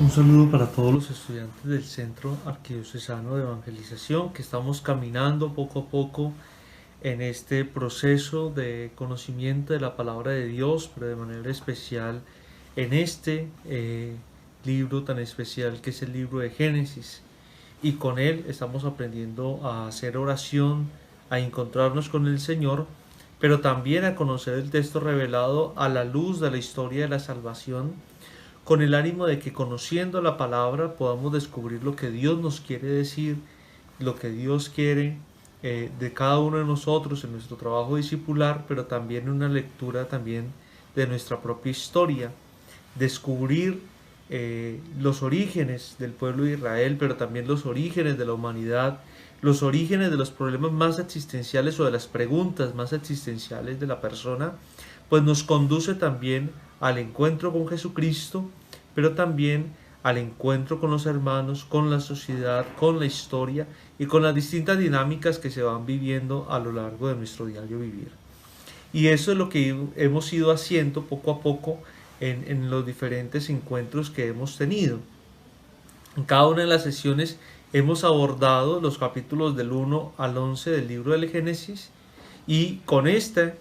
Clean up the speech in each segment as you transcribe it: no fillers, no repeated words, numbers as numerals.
Un saludo para todos los estudiantes del Centro Arquidiocesano de Evangelización que estamos caminando poco a poco en este proceso de conocimiento de la palabra de Dios, pero de manera especial en este libro tan especial que es el libro de Génesis. Y con él estamos aprendiendo a hacer oración, a encontrarnos con el Señor, pero también a conocer el texto revelado a la luz de la historia de la salvación, con el ánimo de que conociendo la palabra podamos descubrir lo que Dios nos quiere decir, lo que Dios quiere de cada uno de nosotros en nuestro trabajo discipular, pero también una lectura también de nuestra propia historia, descubrir los orígenes del pueblo de Israel, pero también los orígenes de la humanidad, los orígenes de los problemas más existenciales o de las preguntas más existenciales de la persona, pues nos conduce también al encuentro con Jesucristo, pero también al encuentro con los hermanos, con la sociedad, con la historia y con las distintas dinámicas que se van viviendo a lo largo de nuestro diario vivir. Y eso es lo que hemos ido haciendo poco a poco en los diferentes encuentros que hemos tenido. En cada una de las sesiones hemos abordado los capítulos del 1 al 11 del libro del Génesis y con esta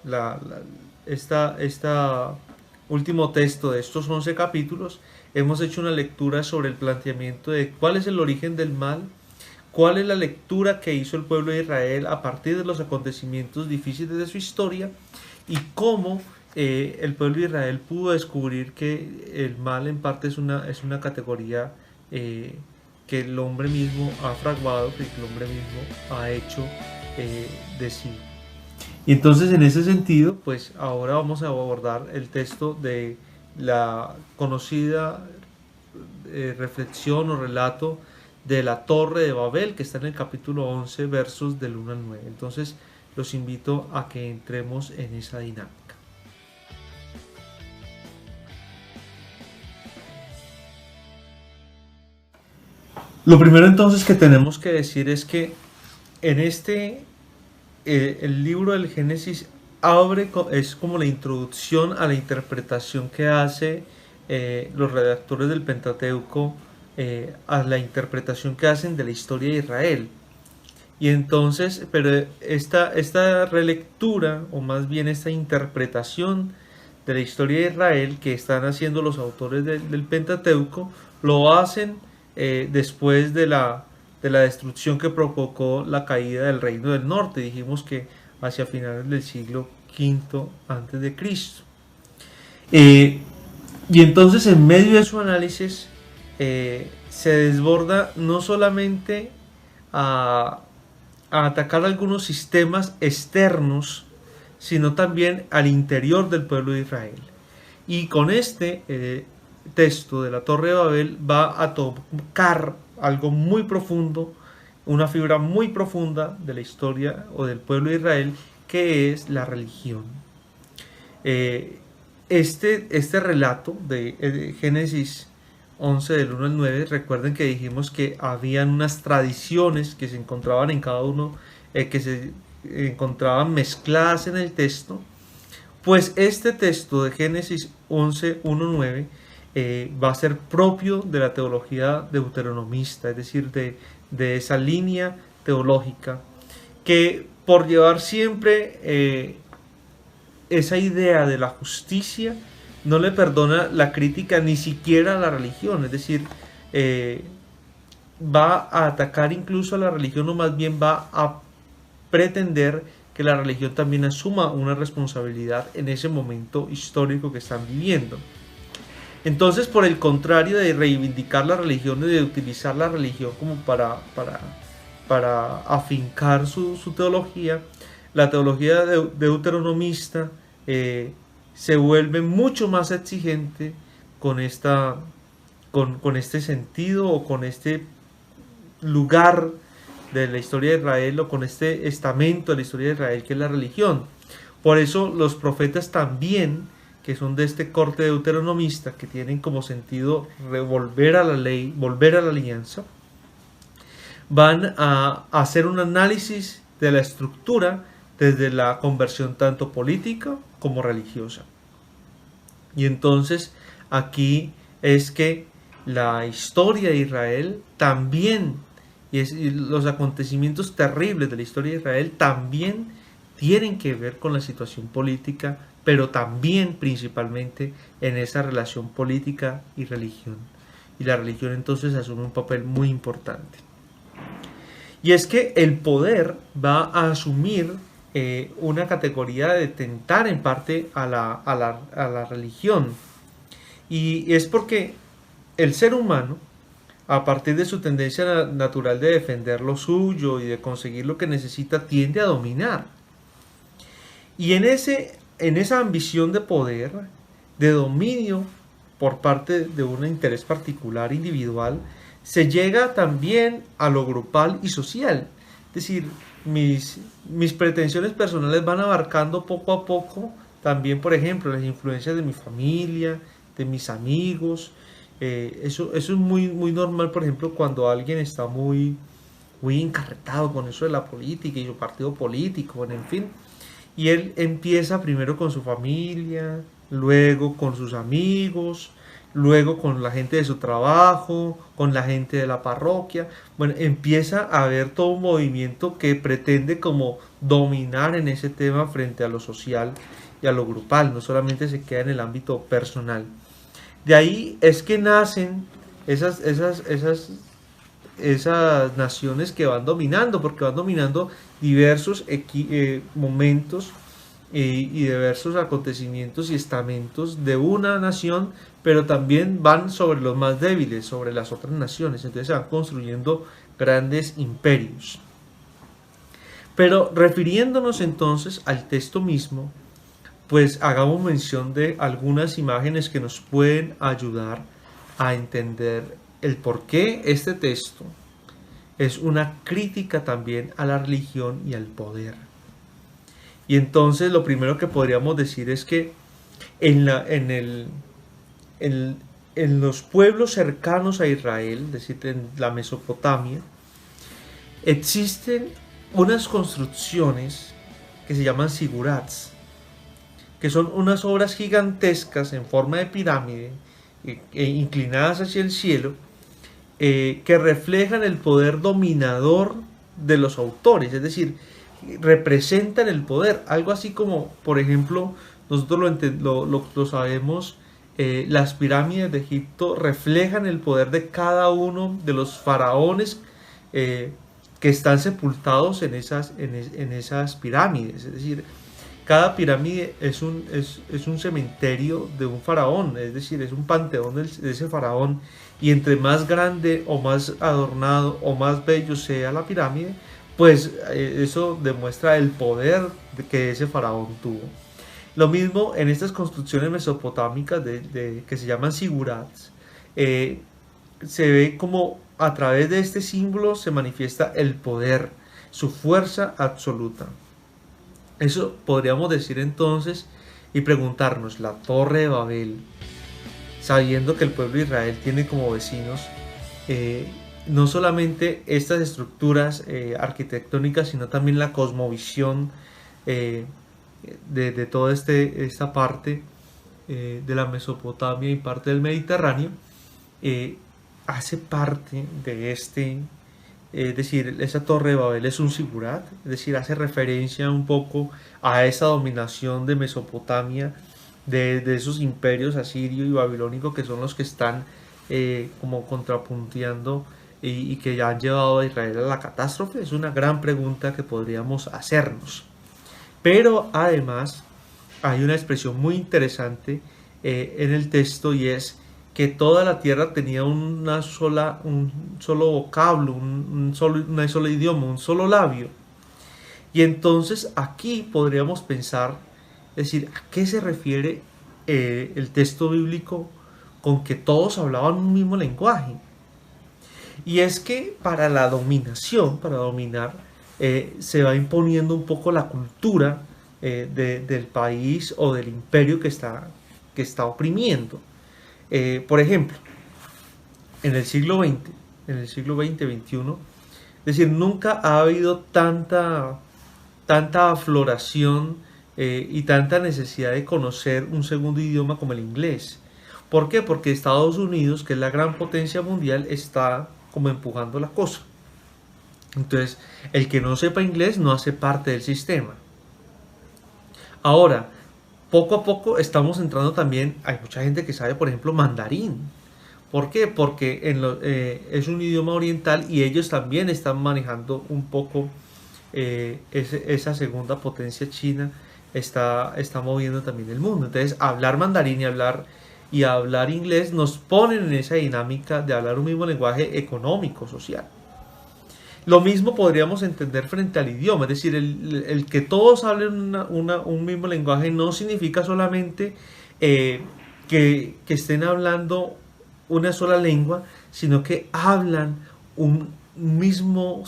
último texto de estos 11 capítulos hemos hecho una lectura sobre el planteamiento de cuál es el origen del mal, cuál es la lectura que hizo el pueblo de Israel a partir de los acontecimientos difíciles de su historia y cómo el pueblo de Israel pudo descubrir que el mal en parte es una categoría que el hombre mismo ha fraguado, que el hombre mismo ha hecho de sí. Y entonces en ese sentido, pues ahora vamos a abordar el texto de la conocida reflexión o relato de la Torre de Babel, que está en el capítulo 11, versos del 1 al 9. Entonces los invito a que entremos en esa dinámica. Lo primero entonces que tenemos que decir es que en el libro del Génesis es como la introducción a la interpretación que hace los redactores del Pentateuco, a la interpretación que hacen de la historia de Israel. Y entonces, pero esta relectura, o más bien esta interpretación de la historia de Israel que están haciendo los autores del Pentateuco, lo hacen después de la destrucción que provocó la caída del reino del norte. Dijimos que hacia finales del siglo V antes de Cristo. Y entonces en medio de su análisis se desborda no solamente a atacar algunos sistemas externos, sino también al interior del pueblo de Israel. Y con este texto de la Torre de Babel va a tocar algo muy profundo, una fibra muy profunda de la historia o del pueblo de Israel, que es la religión. Este relato de Génesis 11 del 1 al 9, recuerden que dijimos que habían unas tradiciones que se encontraban en cada uno, que se encontraban mezcladas en el texto. Pues este texto de Génesis 11, 1, 9 va a ser propio de la teología deuteronomista, es decir, de esa línea teológica que por llevar siempre esa idea de la justicia no le perdona la crítica ni siquiera a la religión, es decir, va a atacar incluso a la religión o más bien va a pretender que la religión también asuma una responsabilidad en ese momento histórico que están viviendo. Entonces, por el contrario de reivindicar la religión y de utilizar la religión como para afincar su teología, la teología deuteronomista se vuelve mucho más exigente con este sentido o con este lugar de la historia de Israel o con este estamento de la historia de Israel que es la religión. Por eso los profetas también, que son de este corte deuteronomista, que tienen como sentido volver a la ley, volver a la alianza, van a hacer un análisis de la estructura desde la conversión tanto política como religiosa. Y entonces aquí es que la historia de Israel también, y los acontecimientos terribles de la historia de Israel también tienen que ver con la situación política, pero también principalmente en esa relación política y religión. Y la religión entonces asume un papel muy importante. Y es que el poder va a asumir una categoría de tentar en parte a la religión. Y es porque el ser humano, a partir de su tendencia natural de defender lo suyo y de conseguir lo que necesita, tiende a dominar. Y en esa ambición de poder, de dominio por parte de un interés particular individual, se llega también a lo grupal y social. Es decir, mis pretensiones personales van abarcando poco a poco también, por ejemplo, las influencias de mi familia, de mis amigos. Eso es muy normal, por ejemplo, cuando alguien está muy encarretado con eso de la política y su partido político, bueno, en fin. Y él empieza primero con su familia, luego con sus amigos, luego con la gente de su trabajo, con la gente de la parroquia. Bueno, empieza a haber todo un movimiento que pretende como dominar en ese tema frente a lo social y a lo grupal, no solamente se queda en el ámbito personal. De ahí es que nacen esas naciones que van dominando, porque van dominando diversos momentos y diversos acontecimientos y estamentos de una nación, pero también van sobre los más débiles, sobre las otras naciones. Entonces se van construyendo grandes imperios. Pero refiriéndonos entonces al texto mismo, pues hagamos mención de algunas imágenes que nos pueden ayudar a entender el por qué este texto es una crítica también a la religión y al poder. Y entonces lo primero que podríamos decir es que en los pueblos cercanos a Israel, es decir, en la Mesopotamia, existen unas construcciones que se llaman sigurats, que son unas obras gigantescas en forma de pirámide, inclinadas hacia el cielo, que reflejan el poder dominador de los autores, es decir, representan el poder, algo así como, por ejemplo, nosotros lo sabemos, las pirámides de Egipto reflejan el poder de cada uno de los faraones que están sepultados en esas pirámides, es decir, cada pirámide es un cementerio de un faraón, es decir, es un panteón de ese faraón, y entre más grande o más adornado o más bello sea la pirámide, pues eso demuestra el poder que ese faraón tuvo. Lo mismo en estas construcciones mesopotámicas que se llaman sigurats, se ve como a través de este símbolo se manifiesta el poder, su fuerza absoluta. Eso podríamos decir entonces y preguntarnos, la Torre de Babel, sabiendo que el pueblo de Israel tiene como vecinos no solamente estas estructuras arquitectónicas, sino también la cosmovisión de toda esta parte de la Mesopotamia y parte del Mediterráneo, hace parte de es decir, esa Torre de Babel es un sigurat, es decir, hace referencia un poco a esa dominación de Mesopotamia, de esos imperios asirio y babilónico que son los que están como contrapunteando y que ya han llevado a Israel a la catástrofe. Es una gran pregunta que podríamos hacernos. Pero además hay una expresión muy interesante en el texto, y es que toda la tierra tenía un solo vocablo, un solo idioma, un solo labio. Y entonces aquí podríamos pensar, es decir, ¿a qué se refiere el texto bíblico con que todos hablaban un mismo lenguaje? Y es que para la dominación, para dominar, se va imponiendo un poco la cultura del país o del imperio que está oprimiendo. Por ejemplo, en el siglo XX, es decir, nunca ha habido tanta afloración y tanta necesidad de conocer un segundo idioma como el inglés. ¿Por qué? Porque Estados Unidos, que es la gran potencia mundial, está como empujando la cosa. Entonces, el que no sepa inglés no hace parte del sistema. Ahora, poco a poco estamos entrando también, hay mucha gente que sabe, por ejemplo, mandarín. ¿Por qué? Porque es un idioma oriental y ellos también están manejando un poco esa segunda potencia china, está moviendo también el mundo. Entonces, hablar mandarín y hablar inglés nos ponen en esa dinámica de hablar un mismo lenguaje económico, social. Lo mismo podríamos entender frente al idioma, es decir, el que todos hablen un mismo lenguaje no significa solamente que estén hablando una sola lengua, sino que hablan un mismo,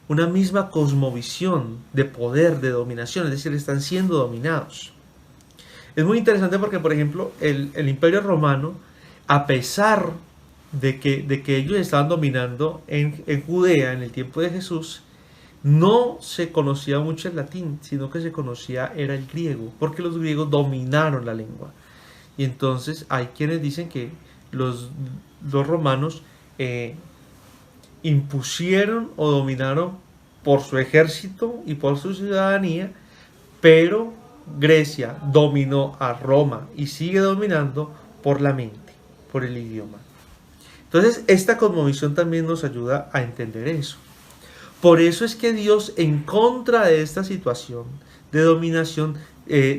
una misma cosmovisión de poder, de dominación, es decir, están siendo dominados. Es muy interesante porque, por ejemplo, el Imperio Romano, a pesar de que ellos estaban dominando en Judea en el tiempo de Jesús, no se conocía mucho el latín, sino que se conocía era el griego, porque los griegos dominaron la lengua. Y entonces hay quienes dicen que los romanos impusieron o dominaron por su ejército y por su ciudadanía, pero Grecia dominó a Roma y sigue dominando por la mente, por el idioma. Entonces, esta cosmovisión también nos ayuda a entender eso. Por eso es que Dios, en contra de esta situación de dominación,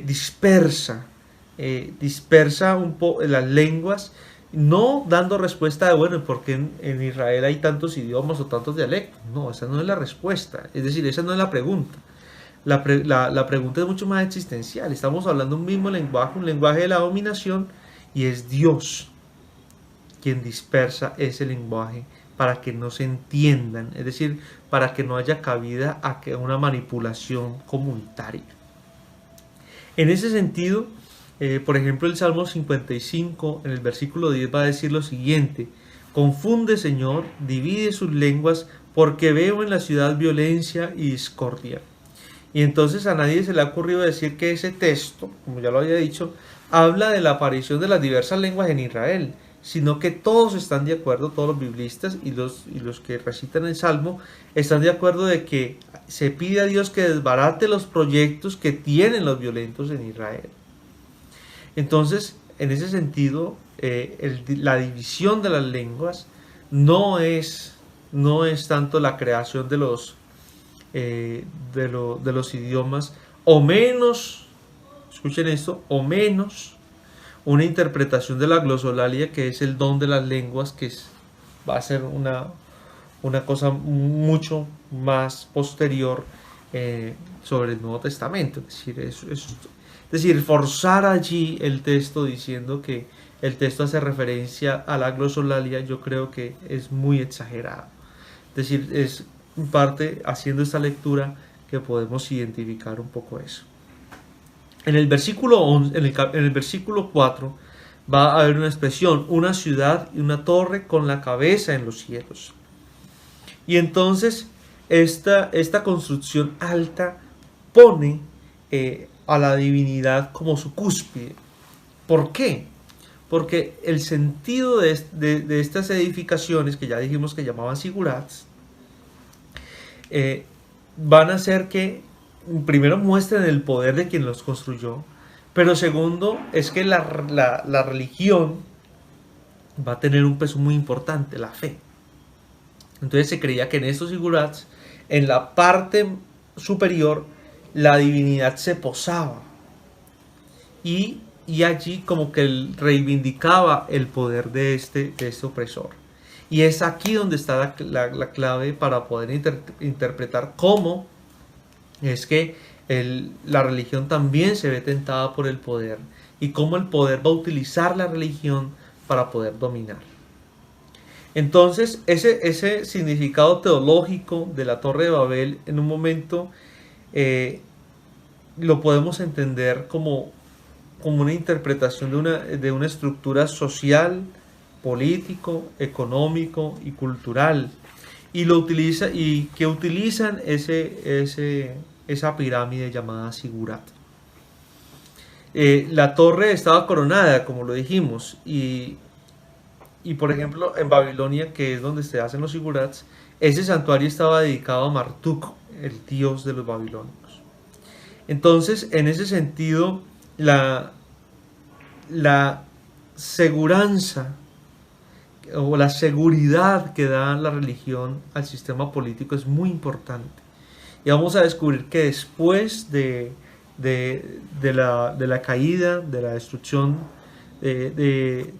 dispersa un poco las lenguas, no dando respuesta de, bueno, ¿por qué en Israel hay tantos idiomas o tantos dialectos? No, esa no es la respuesta. Es decir, esa no es la pregunta. La pregunta es mucho más existencial. Estamos hablando un mismo lenguaje, un lenguaje de la dominación, y es Dios quien dispersa ese lenguaje para que no se entiendan, es decir, para que no haya cabida a una manipulación comunitaria. En ese sentido, por ejemplo, el Salmo 55, en el versículo 10, va a decir lo siguiente: confunde, Señor, divide sus lenguas, porque veo en la ciudad violencia y discordia. Y entonces a nadie se le ha ocurrido decir que ese texto, como ya lo había dicho, habla de la aparición de las diversas lenguas en Israel, sino que todos están de acuerdo, todos los biblistas y los que recitan el Salmo, están de acuerdo de que se pide a Dios que desbarate los proyectos que tienen los violentos en Israel. Entonces, en ese sentido, la división de las lenguas no es tanto la creación de los idiomas, o menos, escuchen esto, o menos una interpretación de la glosolalia, que es el don de las lenguas, va a ser una cosa mucho más posterior sobre el Nuevo Testamento. Es decir, forzar allí el texto diciendo que el texto hace referencia a la glosolalia, yo creo que es muy exagerado. Es decir, es en parte haciendo esta lectura que podemos identificar un poco eso. En el versículo 11, en el versículo 4 va a haber una expresión: una ciudad y una torre con la cabeza en los cielos. Y entonces esta construcción alta pone a la divinidad como su cúspide. ¿Por qué? Porque el sentido de estas edificaciones, que ya dijimos que llamaban sigurats, van a hacer que primero muestren el poder de quien los construyó, pero segundo es que la religión va a tener un peso muy importante, la fe. Entonces se creía que en estos sigurats, en la parte superior, la divinidad se posaba y allí como que reivindicaba el poder de este opresor. Y es aquí donde está la clave para poder interpretar cómo es que la religión también se ve tentada por el poder, y cómo el poder va a utilizar la religión para poder dominar. Entonces, ese significado teológico de la Torre de Babel, en un momento lo podemos entender como una interpretación de una estructura social, político, económico y cultural, y que utilizan esa pirámide llamada Sigurat. La torre estaba coronada, como lo dijimos, y por ejemplo en Babilonia, que es donde se hacen los zigurats, ese santuario estaba dedicado a Marduk, el dios de los babilonios. Entonces, en ese sentido, la seguranza o la seguridad que da la religión al sistema político es muy importante. Y vamos a descubrir que después de la caída, de la destrucción de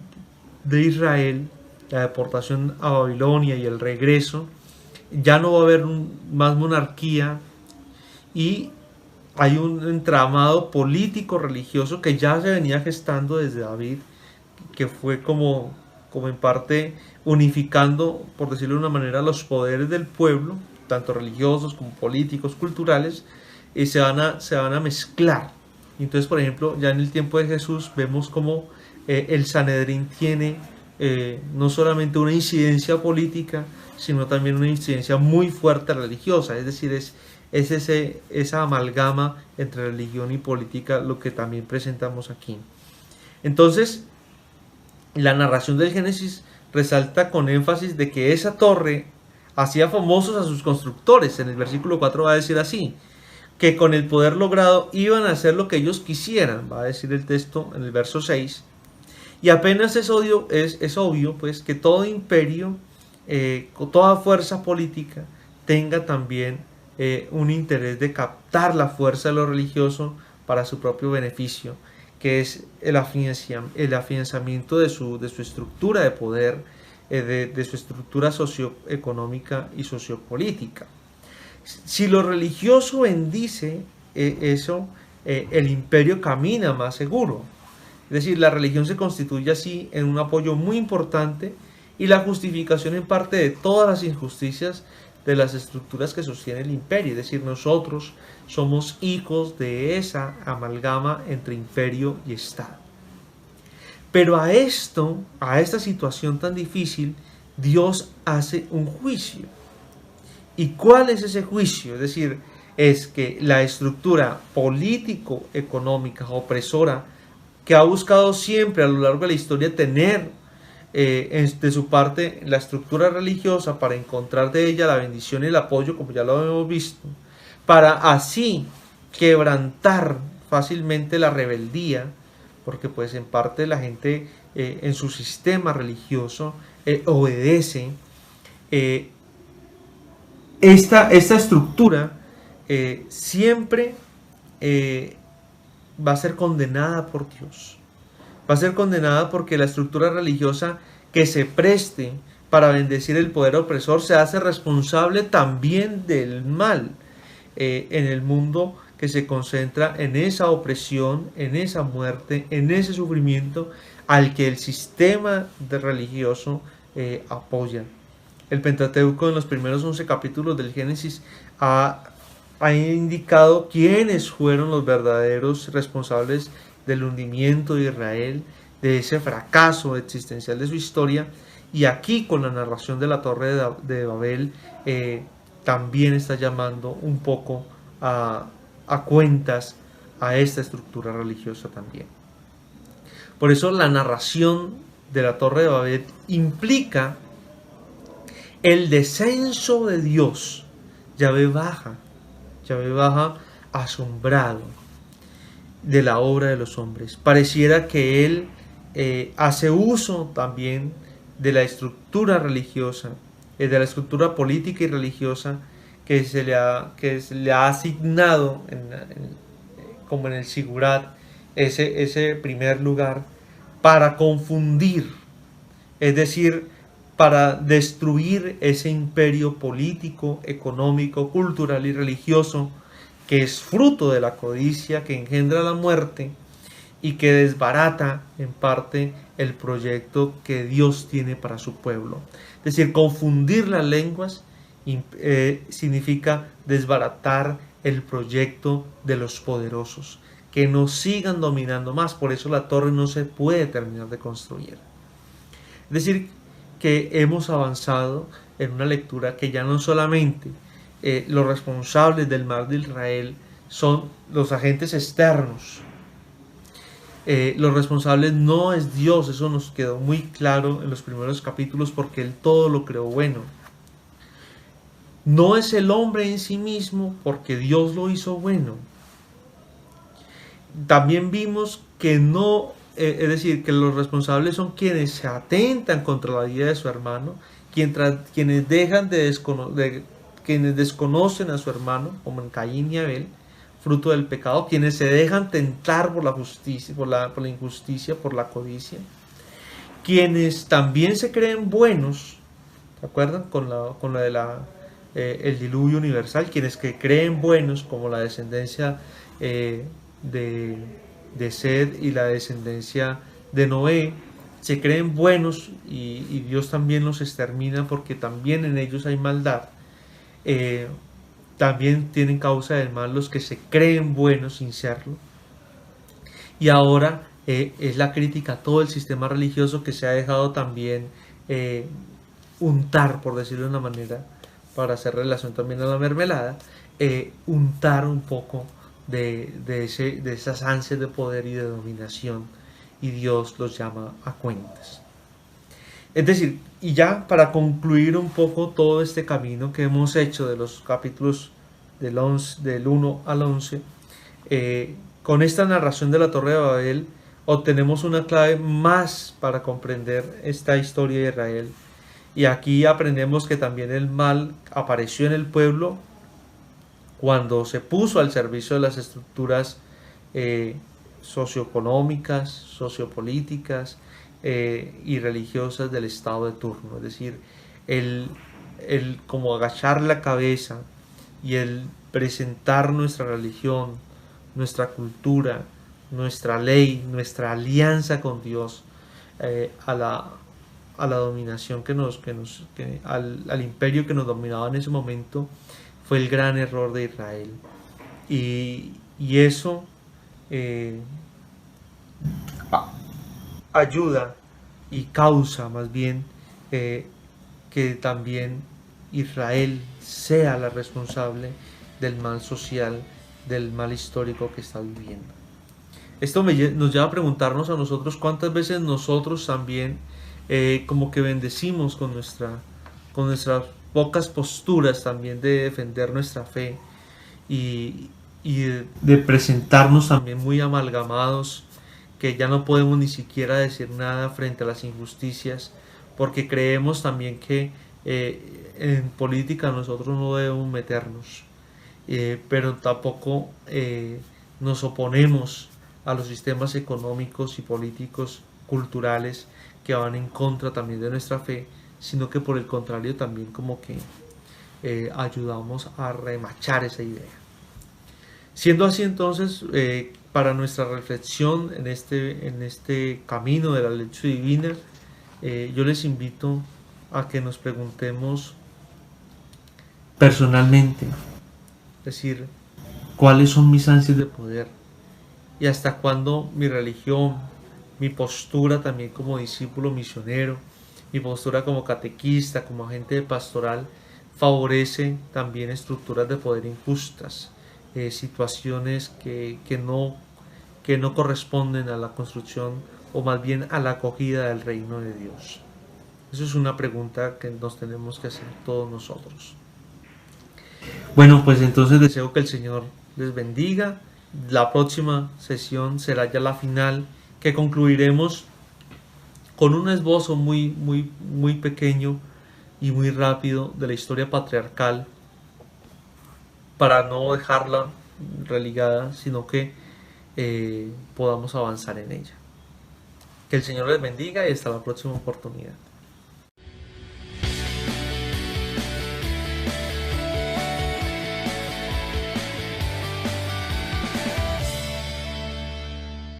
Israel, la deportación a Babilonia y el regreso, ya no va a haber más monarquía y hay un entramado político religioso que ya se venía gestando desde David, que fue como en parte unificando, por decirlo de una manera, los poderes del pueblo, tanto religiosos como políticos, culturales, y se van a mezclar. Entonces, por ejemplo, ya en el tiempo de Jesús vemos como el Sanedrín tiene no solamente una incidencia política, sino también una incidencia muy fuerte religiosa, es decir, es esa amalgama entre religión y política lo que también presentamos aquí. Entonces, la narración del Génesis resalta con énfasis de que esa torre hacía famosos a sus constructores. En el versículo 4 va a decir así, que con el poder logrado iban a hacer lo que ellos quisieran, va a decir el texto en el verso 6. Y apenas es obvio pues, que todo imperio, con toda fuerza política, tenga también un interés de captar la fuerza de lo religioso para su propio beneficio, que es el afianzamiento de su estructura de poder, de su estructura socioeconómica y sociopolítica. Si lo religioso bendice eso, el imperio camina más seguro. Es decir, la religión se constituye así en un apoyo muy importante y la justificación en parte de todas las injusticias de las estructuras que sostienen el imperio. Es decir, nosotros somos hijos de esa amalgama entre imperio y Estado. Pero a esta situación tan difícil, Dios hace un juicio. ¿Y cuál es ese juicio? Es decir, es que la estructura político-económica opresora que ha buscado siempre a lo largo de la historia tener de su parte la estructura religiosa para encontrar de ella la bendición y el apoyo, como ya lo hemos visto, para así quebrantar fácilmente la rebeldía, porque pues en parte la gente en su sistema religioso obedece. Esta estructura siempre va a ser condenada por Dios. Va a ser condenada porque la estructura religiosa que se preste para bendecir el poder opresor se hace responsable también del mal en el mundo que se concentra en esa opresión, en esa muerte, en ese sufrimiento al que el sistema religioso apoya. El Pentateuco en los primeros 11 capítulos del Génesis ha indicado quiénes fueron los verdaderos responsables del hundimiento de Israel, de ese fracaso existencial de su historia, y aquí con la narración de la Torre de Babel también está llamando un poco a cuentas a esta estructura religiosa también. Por eso la narración de la Torre de Babel implica el descenso de Dios. Yahvé baja asombrado de la obra de los hombres. Pareciera que Él hace uso también de la estructura religiosa, de la estructura política y religiosa que se le ha asignado como en el Sigurat, ese primer lugar, para confundir, es decir, para destruir ese imperio político, económico, cultural y religioso que es fruto de la codicia que engendra la muerte y que desbarata en parte el proyecto que Dios tiene para su pueblo. Es decir, confundir las lenguas significa desbaratar el proyecto de los poderosos, que nos sigan dominando más. Por eso la torre no se puede terminar de construir. Es decir, que hemos avanzado en una lectura que ya no solamente los responsables del mal de Israel son los agentes externos, los responsables no es Dios, eso nos quedó muy claro en los primeros capítulos porque Él todo lo creó bueno. No es el hombre en sí mismo porque Dios lo hizo bueno. También vimos que no, es decir, que los responsables son quienes se atentan contra la vida de su hermano, quienes dejan quienes desconocen a su hermano, como en Caín y Abel, fruto del pecado, quienes se dejan tentar por la justicia, por la injusticia, por la codicia, quienes también se creen buenos, ¿se acuerdan? Con la de el diluvio universal, quienes que creen buenos, como la descendencia de Sed y la descendencia de Noé, se creen buenos y Dios también los extermina porque también en ellos hay maldad. También tienen causa del mal los que se creen buenos sin serlo. Y ahora es la crítica a todo el sistema religioso que se ha dejado también untar, por decirlo de una manera, para hacer relación también a la mermelada, untar un poco de esas ansias de poder y de dominación, y Dios los llama a cuentas. Es decir, y ya para concluir un poco todo este camino que hemos hecho de los capítulos del 1 al 11, con esta narración de la Torre de Babel obtenemos una clave más para comprender esta historia de Israel. Y aquí aprendemos que también el mal apareció en el pueblo cuando se puso al servicio de las estructuras socioeconómicas, sociopolíticas y religiosas del estado de turno. Es decir, el como agachar la cabeza y el presentar nuestra religión, nuestra cultura, nuestra ley, nuestra alianza con Dios a la dominación al imperio que nos dominaba en ese momento, fue el gran error de Israel. Y eso ayuda y causa más bien que también Israel sea la responsable del mal social, del mal histórico que está viviendo. Esto nos lleva a preguntarnos a nosotros cuántas veces nosotros también como que bendecimos con nuestras pocas posturas también de defender nuestra fe y de presentarnos también muy amalgamados, que ya no podemos ni siquiera decir nada frente a las injusticias, porque creemos también que en política nosotros no debemos meternos, pero tampoco nos oponemos a los sistemas económicos y políticos culturales que van en contra también de nuestra fe, sino que por el contrario también como que ayudamos a remachar esa idea. Siendo así entonces, para nuestra reflexión en este camino de la lección divina, yo les invito a que nos preguntemos personalmente, es decir, cuáles son mis ansias de poder y hasta cuándo mi religión, mi postura también como discípulo misionero, mi postura como catequista, como agente pastoral, favorece también estructuras de poder injustas, situaciones que no corresponden a la construcción o más bien a la acogida del reino de Dios. Eso es una pregunta que nos tenemos que hacer todos nosotros. Bueno, pues entonces deseo que el Señor les bendiga. La próxima sesión será ya la final, que concluiremos con un esbozo muy pequeño y muy rápido de la historia patriarcal, para no dejarla relegada, sino que podamos avanzar en ella. Que el Señor les bendiga y hasta la próxima oportunidad.